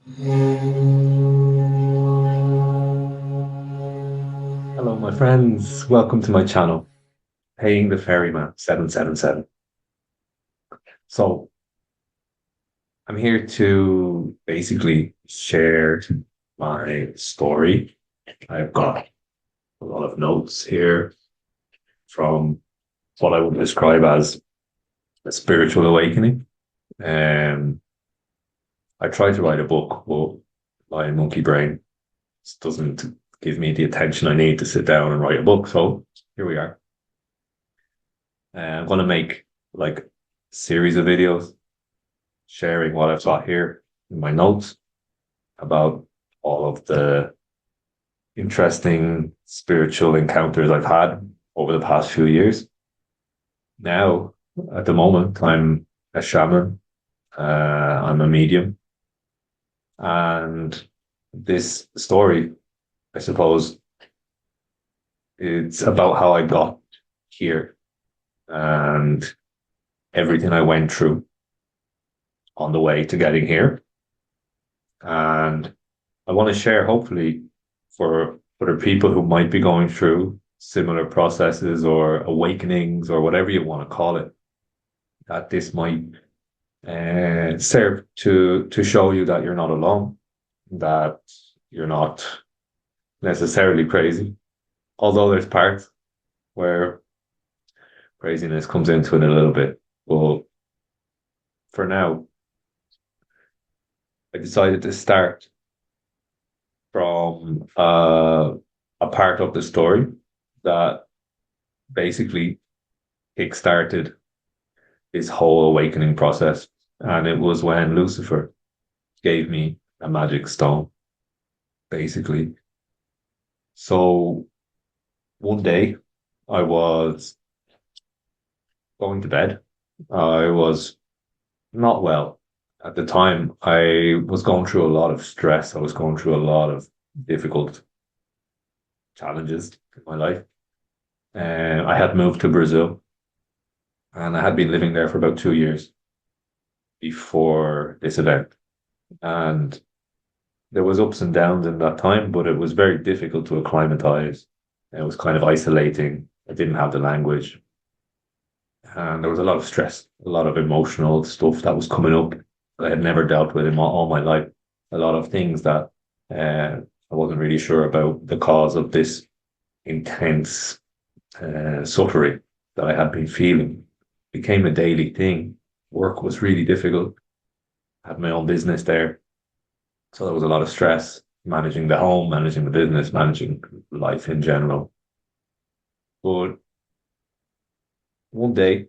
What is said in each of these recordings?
Hello, my friends. Welcome to my channel, Paying the Ferryman 777. So, I'm here to basically share my story. I've got a lot of notes here from what I would describe as a spiritual awakening. Um, I tried to write a book, but my monkey brain just doesn't give me the attention I need to sit down and write a book. So, here we are. I'm going to make like a series of videos sharing what I've got here in my notes about all of the interesting spiritual encounters I've had over the past few years. Now, at the moment, I'm a shaman, I'm a medium, and this story, I suppose, it's about how I got here and everything I went through on the way to getting here. And I want to share, hopefully, for other people who might be going through similar processes or awakenings or whatever you want to call it, that this might serve to show you that you're not alone, that you're not necessarily crazy, although there's parts where craziness comes into it a little bit. Well, for now, I decided to start from a part of the story that basically kick-started this whole awakening process. And it was when Lucifer gave me a magic stone, basically. So one day I was going to bed. I was not well. At the time, I was going through a lot of stress. I was going through a lot of difficult challenges in my life. I had moved to Brazil and I had been living there for about 2 years before this event. And there was ups and downs in that time, but it was very difficult to acclimatize. It was kind of isolating. I didn't have the language. And there was a lot of stress, a lot of emotional stuff that was coming up that I had never dealt with in all my life. A lot of things that I wasn't really sure about the cause of this intense suffering that I had been feeling. Became a daily thing. Work was really difficult. I had my own business there. So there was a lot of stress managing the home, managing the business, managing life in general. But one day,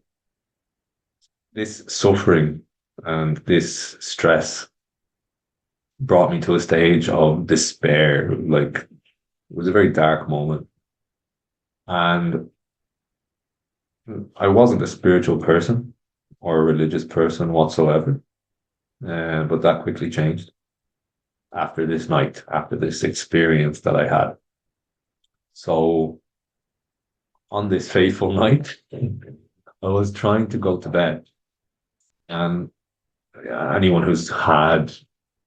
this suffering and this stress brought me to a stage of despair. Like it was a very dark moment. And I wasn't a spiritual person or a religious person whatsoever. But that quickly changed after this night, after this experience that I had. So on this fateful night, I was trying to go to bed. And anyone who's had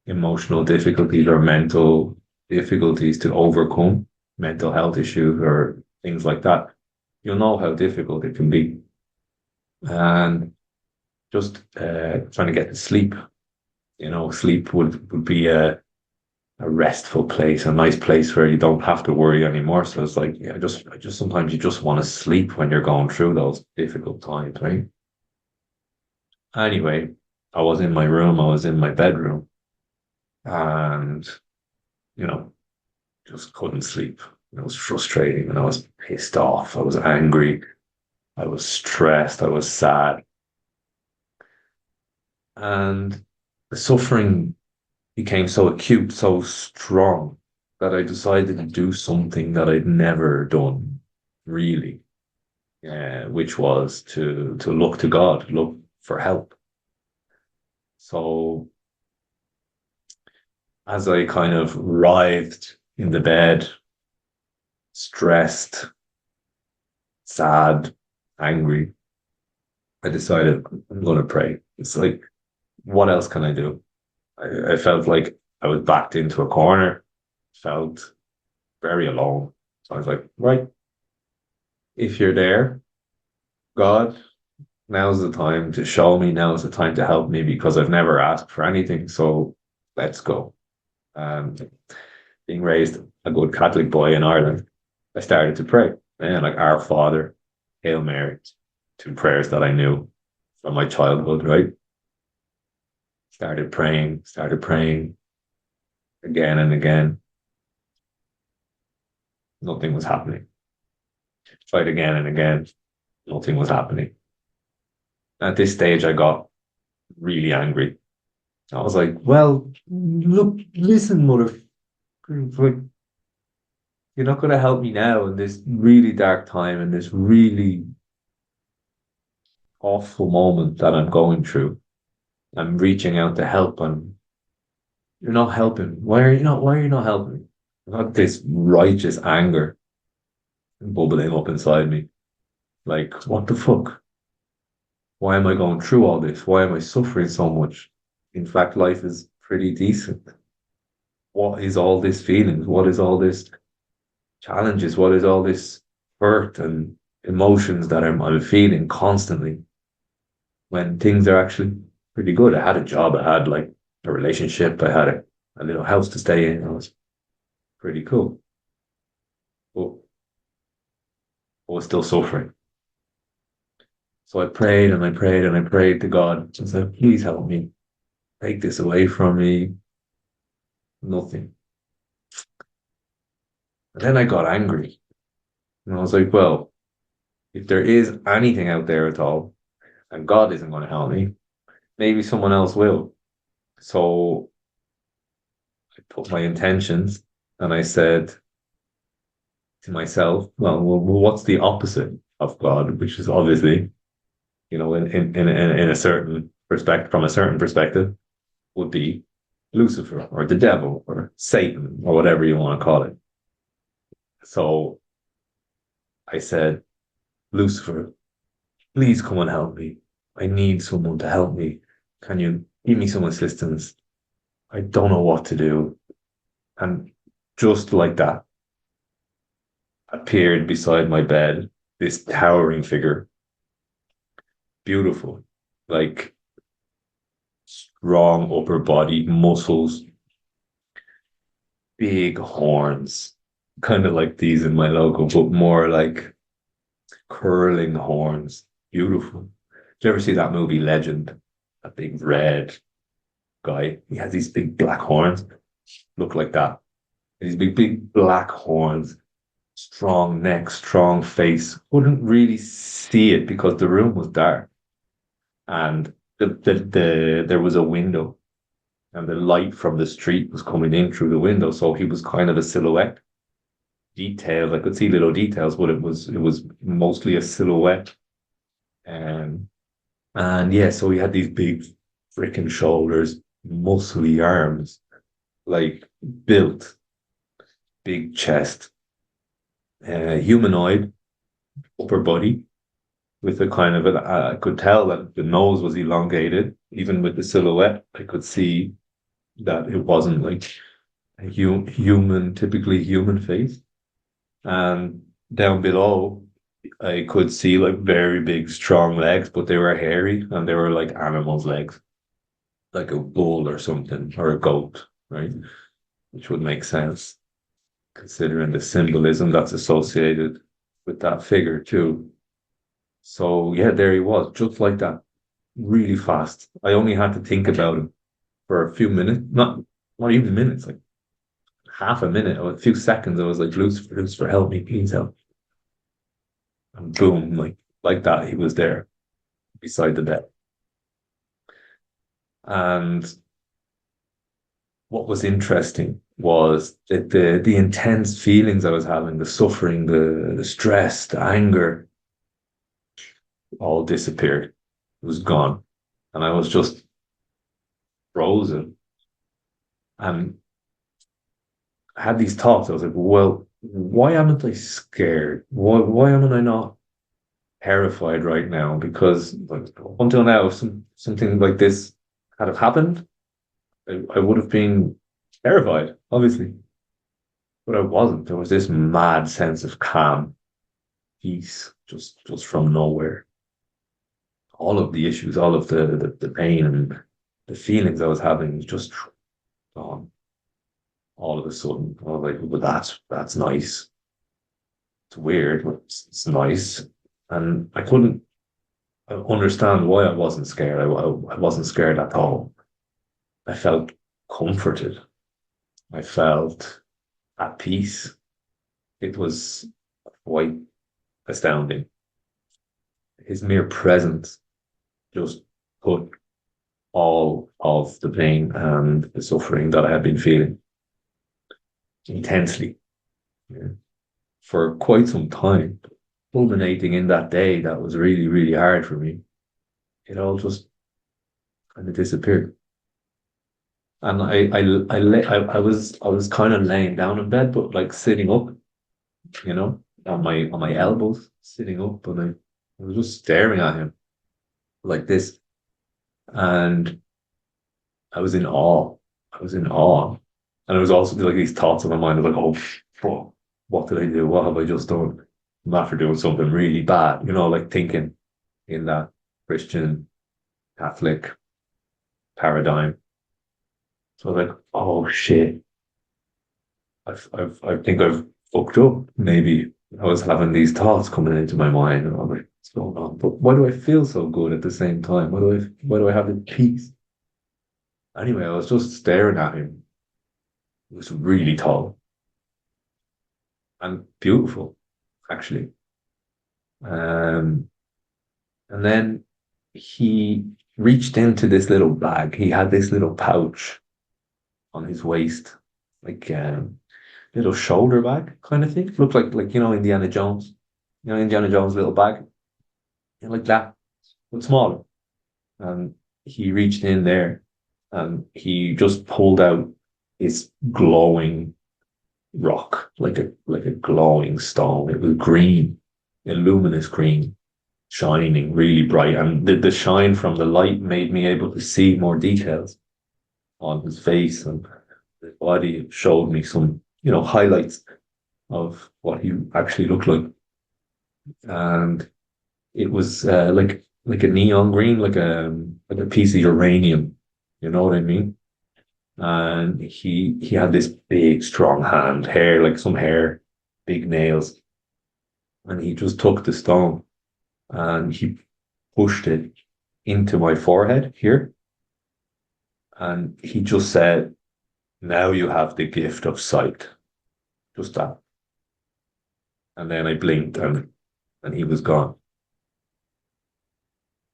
emotional difficulties or mental difficulties to overcome mental health issues or things like that, you'll know how difficult it can be. And just trying to get to sleep, sleep would be a restful place, a nice place where you don't have to worry anymore. So it's like, yeah, I just sometimes you just want to sleep when you're going through those difficult times, right? Anyway, I was in my room, I was in my bedroom, and you know, just couldn't sleep. It was frustrating and I was pissed off. I was angry. I was stressed. I was sad. And the suffering became so acute, so strong that I decided to do something that I'd never done, really, which was to look to God, look for help. So as I kind of writhed in the bed, stressed, sad, angry, I decided I'm going to pray. It's like, what else can I do? I felt like I was backed into a corner, felt very alone. So I was like, right, if you're there, God, now's the time to show me, now's the time to help me because I've never asked for anything. So let's go. And being raised a good Catholic boy in Ireland, I started to pray. And like Our Father, Hail Mary, two prayers that I knew from my childhood, right? Started praying again and again. Nothing was happening. Tried again and again. Nothing was happening. At this stage, I got really angry. I was like, well, look, listen, mother, like, you're not going to help me now in this really dark time, in this really awful moment that I'm going through. I'm reaching out to help, and you're not helping. Why are you not helping? I got this righteous anger bubbling up inside me. Like, what the fuck? Why am I going through all this? Why am I suffering so much? In fact, life is pretty decent. What is all this feelings? What is all this challenges? What is all this hurt and emotions that I'm feeling constantly when things are actually pretty good? I had a job, I had like a relationship, I had a little house to stay in. It was pretty cool. But I was still suffering. So I prayed and I prayed and I prayed to God and said, please help me. Take this away from me. Nothing. And then I got angry. And I was like, well, if there is anything out there at all, and God isn't going to help me, maybe someone else will. So I put my intentions and I said to myself, well, what's the opposite of God? Which is obviously, in a certain perspective, from a certain perspective, would be Lucifer or the devil or Satan or whatever you want to call it. So I said, Lucifer, please come and help me. I need someone to help me. Can you give me some assistance? I don't know what to do. And just like that, appeared beside my bed this towering figure, beautiful, like strong upper body, muscles, big horns, kind of like these in my logo, but more like curling horns. Beautiful. Did you ever see that movie Legend? A big red guy. He has these big black horns. Look like that. These big black horns, strong neck, strong face. Couldn't really see it because the room was dark. And there was a window and the light from the street was coming in through the window. So he was kind of a silhouette. Detailed. I could see little details, but it was mostly a silhouette. Um, and yeah, so he had these big freaking shoulders, muscly arms, like built, big chest, humanoid upper body with a kind of I could tell that the nose was elongated, even with the silhouette. I could see that it wasn't like a human, typically human face. And down below, I could see like very big, strong legs, but they were hairy and they were like animals' legs, like a bull or something, or a goat, right? Which would make sense considering the symbolism that's associated with that figure too. So yeah, there he was, just like that, really fast. I only had to think about him for a few minutes, not even minutes, like half a minute or a few seconds. I was like, Lucifer, Lucifer, help me, please help. And boom, like that, he was there beside the bed. And what was interesting was that the intense feelings I was having, the suffering, the stress, the anger, all disappeared. It was gone. And I was just frozen. And I had these thoughts. I was like, well, why am I scared? Why am I not terrified right now? Because like, until now, something like this had have happened, I would have been Terrified, obviously, but I wasn't. There was this mad sense of calm, peace, just from nowhere. All of the issues, all of the pain and the feelings I was having was just gone all of a sudden. I was like, well, that's nice. It's weird, but it's nice. And I couldn't understand why I wasn't scared. I wasn't scared at all. I felt comforted. I felt at peace. It was quite astounding. His mere presence just put all of the pain and the suffering that I had been feeling intensely, yeah, for quite some time, culminating in that day that was really, really hard for me. It all just kind of disappeared. And I was kind of laying down in bed, but like sitting up, on my elbows, sitting up, and I was just staring at him like this. And I was in awe. I was in awe. And it was also like these thoughts in my mind of like, oh, fuck, what did I do? What have I just done? I'm after doing something really bad, like thinking in that Christian Catholic paradigm. So I was like, oh shit, I think I've fucked up. Maybe I was having these thoughts coming into my mind, and I'm like, what's going on? But why do I feel so good at the same time? Why do I have the peace? Anyway, I was just staring at him. He was really tall and beautiful, actually. Um, and then he reached into this little bag. He had this little pouch on his waist, like little shoulder bag kind of thing. Looked like Indiana Jones, Indiana Jones little bag, like that, but smaller. And he reached in there and he just pulled out this glowing rock, like a glowing stone. It was green, a luminous green, shining really bright. And the shine from the light made me able to see more details on his face and his body. It showed me some, highlights of what he actually looked like. And it was like a neon green, like a piece of uranium. You know what I mean? And he had this big, strong hand, hair like some hair, big nails, and he just took the stone and he pushed it into my forehead here, and he just said, "Now you have the gift of sight." Just that, and then I blinked and he was gone.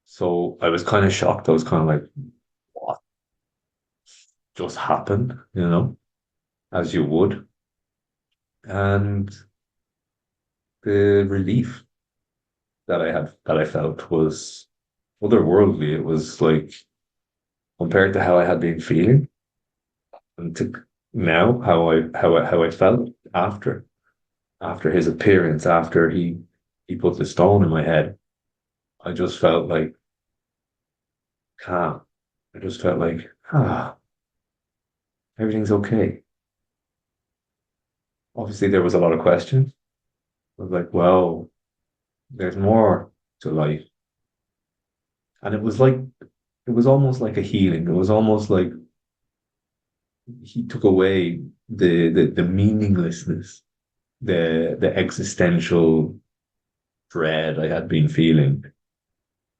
So I was kind of shocked. I was kind of like, "What just happened?" As you would, and the relief that I felt was otherworldly. It was like compared to how I had been feeling and to now how I felt after his appearance, after he put the stone in my head. I just felt like calm. I just felt like everything's okay. Obviously there was a lot of questions. I was like, well, there's more to life. And it was almost like a healing. It was almost like he took away the meaninglessness, the existential dread I had been feeling,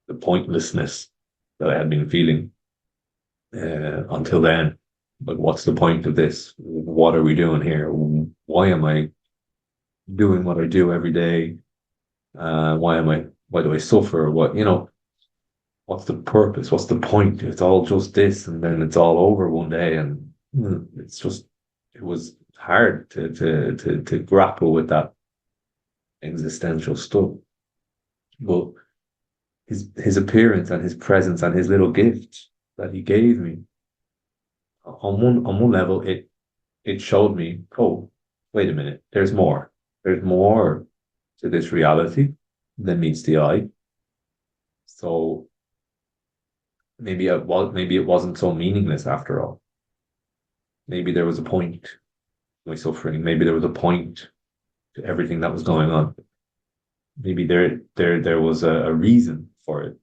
the pointlessness that I had been feeling until then. Like, what's the point of this? What are we doing here? Why am I doing what I do every day? Why do I suffer? What's the purpose? What's the point? It's all just this, and then it's all over one day, and it was hard to grapple with that existential stuff. But his appearance and his presence and his little gift that he gave me on one level, it showed me, oh, wait a minute, there's more. There's more to this reality than meets the eye. So maybe it wasn't so meaningless after all. maybe there was a point to my suffering. Maybe there was a point to everything that was going on. Maybe there was a reason for it.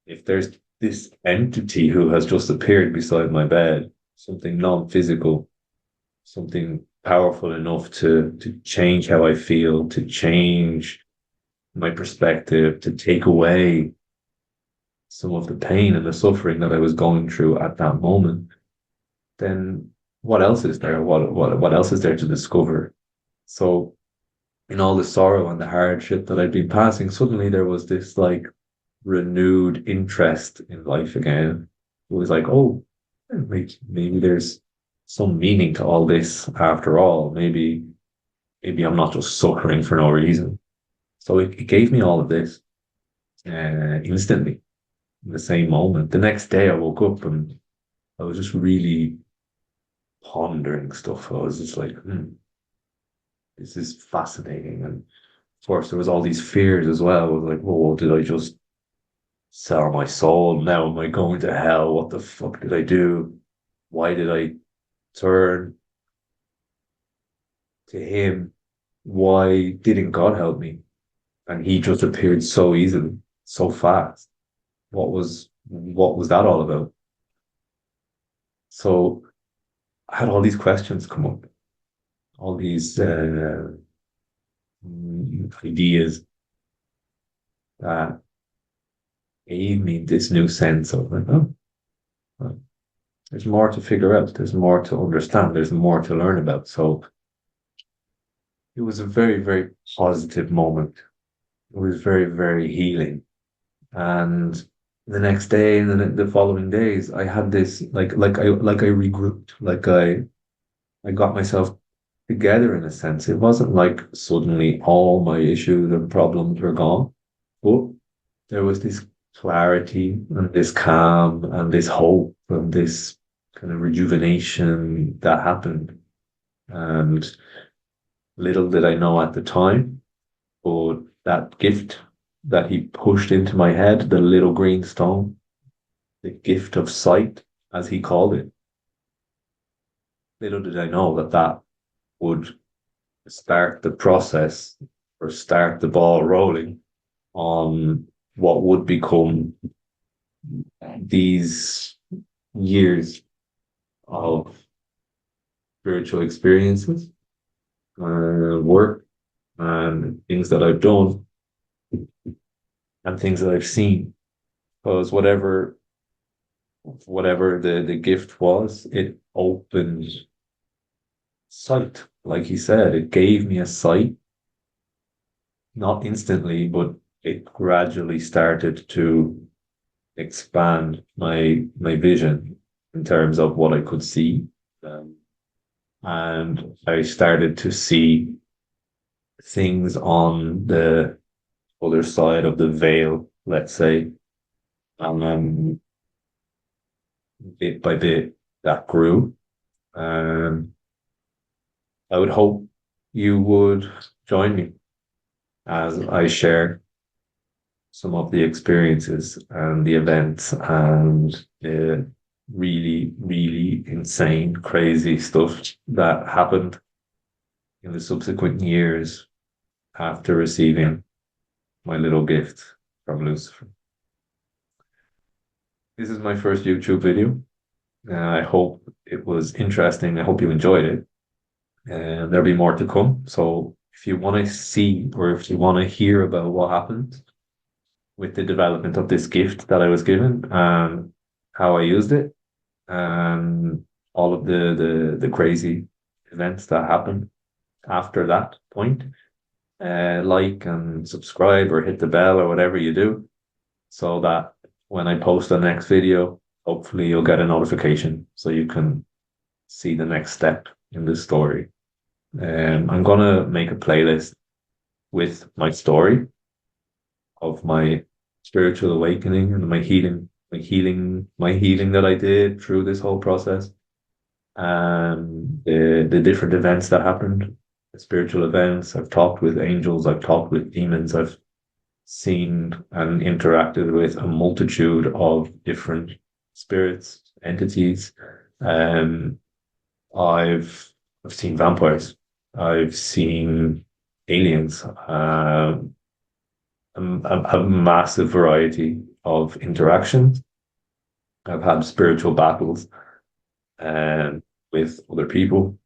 If there's this entity who has just appeared beside my bed, something non-physical, something powerful enough to change how I feel, to change my perspective, to take away some of the pain and the suffering that I was going through at that moment, then what else is there? What else is there to discover? So in all the sorrow and the hardship that I'd been passing, suddenly there was this like renewed interest in life again. It was like, oh, maybe there's some meaning to all this after all. Maybe I'm not just suffering for no reason. So it gave me all of this instantly in the same moment. The next day I woke up and I was just really pondering stuff. I was just like, this is fascinating. And of course, there was all these fears as well. I was like, oh, did I just sell my soul? Now am I going to hell? What the fuck did I do? Why did I turn to him? Why didn't God help me? And he just appeared so easily, so fast. What was that all about? So I had all these questions come up, all these ideas that gave me this new sense of like, oh, well, there's more to figure out, there's more to understand, there's more to learn about. So it was a very, very positive moment. It was very, very healing. And the next day and the following days, I had this like I regrouped, I got myself together in a sense. It wasn't like suddenly all my issues and problems were gone, but there was this clarity and this calm and this hope and this kind of rejuvenation that happened. And little did I know at the time, but that gift that he pushed into my head, the little green stone, the gift of sight, as he called it, little did I know that that would start the process or start the ball rolling on what would become these years of spiritual experiences, work, and things that I've done and things that I've seen. Because whatever the gift was, it opened sight. Like he said, it gave me a sight, not instantly, but it gradually started to expand my vision in terms of what I could see. Um, and I started to see things on the other side of the veil, let's say. And then bit by bit that grew. And I would hope you would join me as I share some of the experiences and the events and the really, really insane, crazy stuff that happened in the subsequent years after receiving my little gift from Lucifer. This is my first YouTube video. I hope it was interesting. I hope you enjoyed it. And there'll be more to come. So if you want to see or if you want to hear about what happened with the development of this gift that I was given and how I used it and all of the crazy events that happened after that point, like and subscribe or hit the bell or whatever you do so that when I post the next video, hopefully you'll get a notification so you can see the next step in the story. I'm gonna make a playlist with my story of my spiritual awakening and my healing that I did through this whole process, and the different events that happened, the spiritual events. I've talked with angels, I've talked with demons, I've seen and interacted with a multitude of different spirits, entities. Um, I've I've seen vampires. I've seen aliens. A massive variety of interactions. I've had spiritual battles with other people.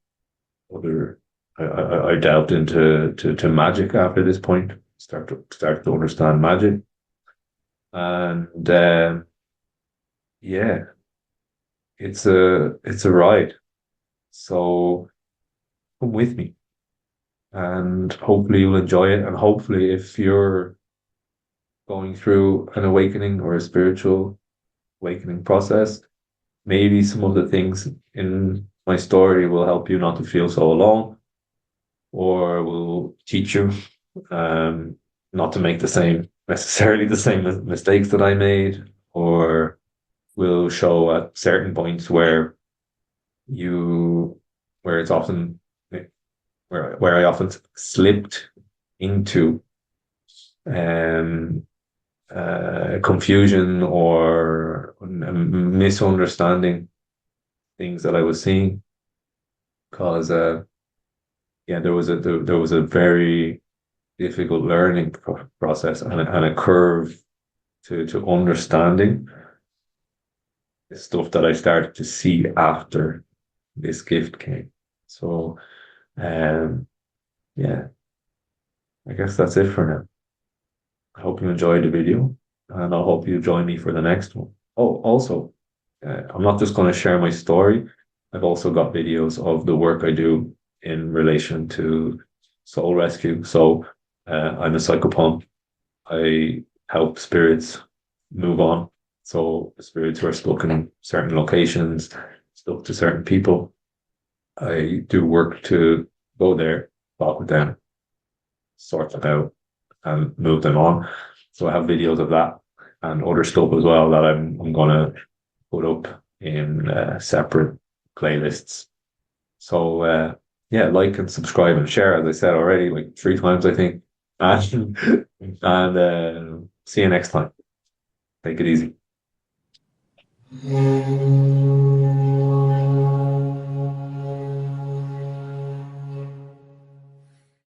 Other I delved into to magic after this point. Start to understand magic, and yeah, it's a ride. So come with me, and hopefully you'll enjoy it. And hopefully, if you're going through an awakening or a spiritual awakening process, maybe some of the things in my story will help you not to feel so alone, or will teach you um, not to make the same necessarily the same mistakes that I made, or will show at certain points you where it's often where I often slipped into um, confusion or misunderstanding things that I was seeing, because yeah, there was a very difficult learning process and a curve to understanding the stuff that I started to see after this gift came. So um yeah, I guess that's it for now. I hope you enjoyed the video, and I hope you join me for the next one. Oh, also, I'm not just going to share my story. I've also got videos of the work I do in relation to soul rescue. So I'm a psychopomp. I help spirits move on. So spirits who are stuck in certain locations, stuck to certain people. I do work to go there, talk with them, sort them out, and move them on. So I have videos of that and other stuff as well that I'm gonna put up in separate playlists. So yeah, like and subscribe and share, as I said already, like 3 times I think. And see you next time. Take it easy.